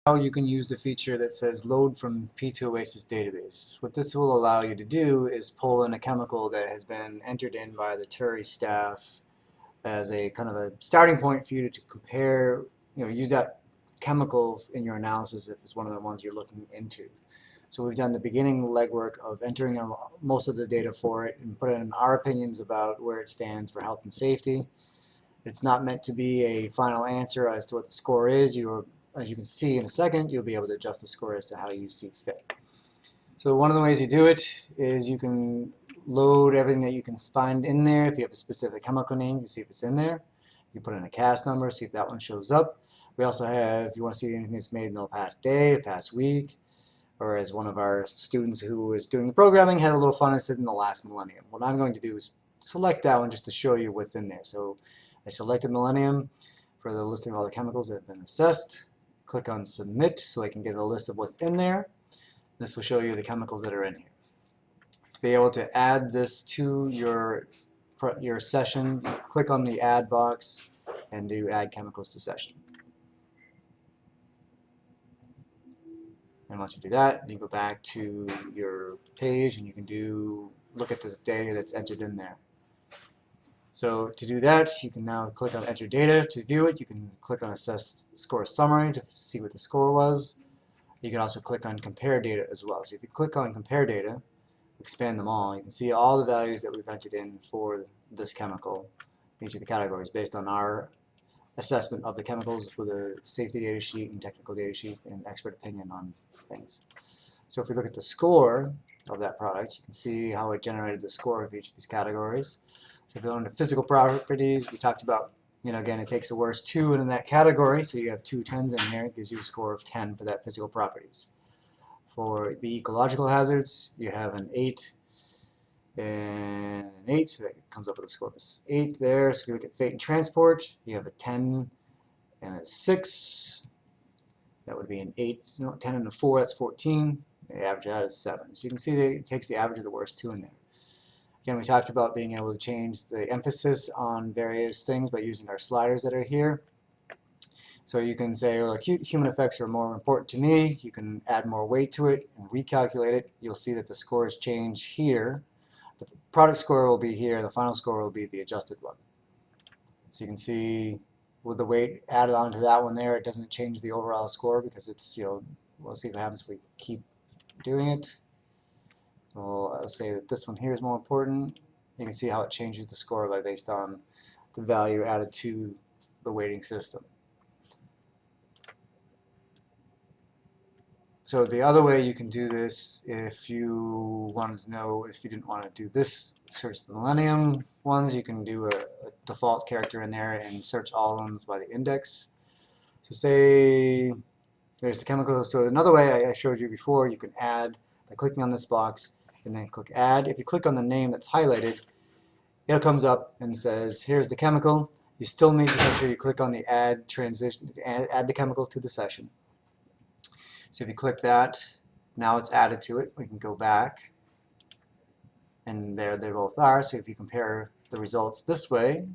How you can use the feature that says load from P2OASys database. What this will allow you to do is pull in a chemical that has been entered in by the TURI staff as a kind of a starting point for you to compare, use that chemical in your analysis if it's one of the ones you're looking into. So we've done the beginning legwork of entering most of the data for it and put in our opinions about where it stands for health and safety. It's not meant to be a final answer as to what the score is. As you can see in a second, you'll be able to adjust the score as to how you see fit. So one of the ways you do it is you can load everything that you can find in there. If you have a specific chemical name, you see if it's in there. You put in a CAS number, see if that one shows up. We also have, if you want to see anything that's made in the past day, the past week, or as one of our students who was doing the programming had a little fun and said in the last millennium. What I'm going to do is select that one just to show you what's in there. So I selected millennium for the listing of all the chemicals that have been assessed. Click on submit so I can get a list of what's in there. This will show you the chemicals that are in here. To be able to add this to your session, click on the add box and do add chemicals to session. And once you do that, you go back to your page and you can look at the data that's entered in there. So to do that, you can now click on Enter Data to view it. You can click on Assess Score Summary to see what the score was. You can also click on Compare Data as well. So if you click on Compare Data, expand them all, you can see all the values that we've entered in for this chemical, each of the categories, based on our assessment of the chemicals for the safety data sheet and technical data sheet and expert opinion on things. So if we look at the score of that product, you can see how it generated the score of each of these categories. So if you go into physical properties, we talked about, again, it takes the worst 2 in that category, so you have 2 10s in here. It gives you a score of 10 for that physical properties. For the ecological hazards, you have an 8 and an 8, so that comes up with a score of 8 there. So if you look at fate and transport, you have a 10 and a 6. That would be an 8, 10 and a 4, that's 14. The average of that is 7. So you can see that it takes the average of the worst 2 in there. Again, we talked about being able to change the emphasis on various things by using our sliders that are here. So you can say, well, acute human effects are more important to me. You can add more weight to it and recalculate it. You'll see that the scores change here. The product score will be here. The final score will be the adjusted one. So you can see with the weight added onto that one there, it doesn't change the overall score because it's, we'll see what happens if we keep doing it. I'll say that this one here is more important. You can see how it changes the score based on the value added to the weighting system. So the other way you can do this, if you wanted to know, if you didn't want to do this, search the millennium ones, you can do a default character in there and search all of them by the index. So say there's the chemical. So another way I showed you before, you can add by clicking on this box and then click add. If you click on the name that's highlighted, it comes up and says, here's the chemical. You still need to make sure you click on the add transition, add the chemical to the session. So if you click that, now it's added to it. We can go back, and there they both are. So if you compare the results this way,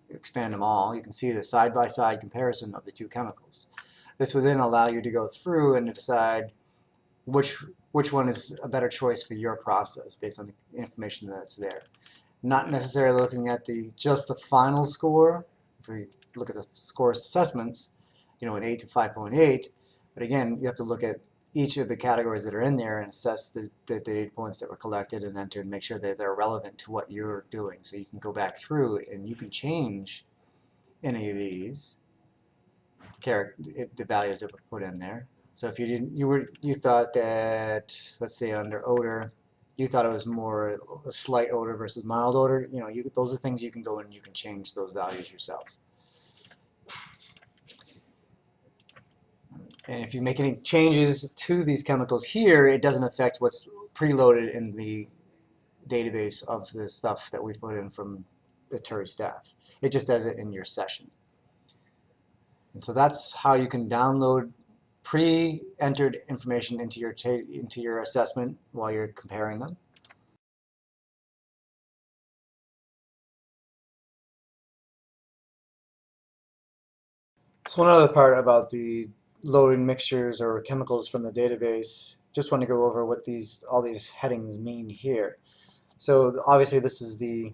expand them all, you can see the side-by-side comparison of the two chemicals. This would then allow you to go through and to decide which one is a better choice for your process based on the information that's there. Not necessarily looking at just the final score. If we look at the score assessments, an 8 to 5.8, but again, you have to look at each of the categories that are in there and assess the data points that were collected and entered and make sure that they're relevant to what you're doing. So you can go back through and you can change any of these the values that were put in there. So if you thought that, let's say under odor, you thought it was more a slight odor versus mild odor, those are things you can go and you can change those values yourself. And if you make any changes to these chemicals here, it doesn't affect what's preloaded in the database of the stuff that we've put in from the TURI staff. It just does it in your session. And so that's how you can download pre-entered information into your assessment while you're comparing them. So one other part about the loading mixtures or chemicals from the database. Just want to go over what all these headings mean here. So obviously this is the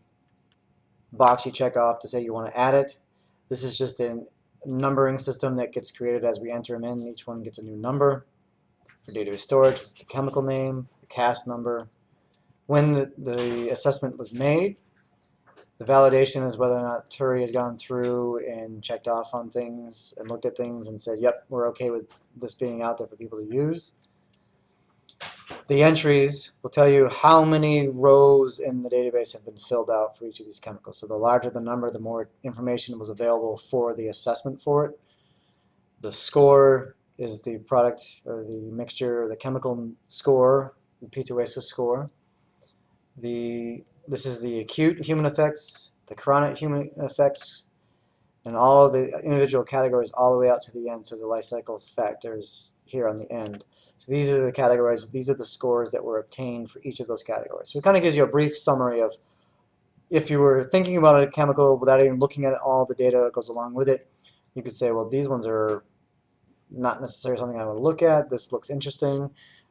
box you check off to say you want to add it. This is just a numbering system that gets created as we enter them in. Each one gets a new number. For database storage, it's the chemical name, the CAS number, when the assessment was made. The validation is whether or not TURI has gone through and checked off on things and looked at things and said, yep, we're okay with this being out there for people to use. The entries will tell you how many rows in the database have been filled out for each of these chemicals. So the larger the number, the more information was available for the assessment for it. The score is the product or the mixture or the chemical score, the P2OASys score. This is the acute human effects, the chronic human effects, and all of the individual categories all the way out to the end, so the life cycle factors here on the end. So these are the categories, these are the scores that were obtained for each of those categories. So it kind of gives you a brief summary of if you were thinking about a chemical without even looking at all the data that goes along with it, you could say, well, these ones are not necessarily something I want to look at. This looks interesting.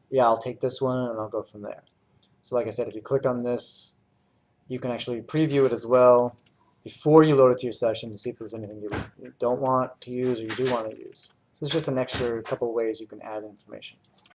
Yeah, I'll take this one and I'll go from there. So like I said, if you click on this, you can actually preview it as well before you load it to your session to see if there's anything you don't want to use or you do want to use. So it's just an extra couple of ways you can add information.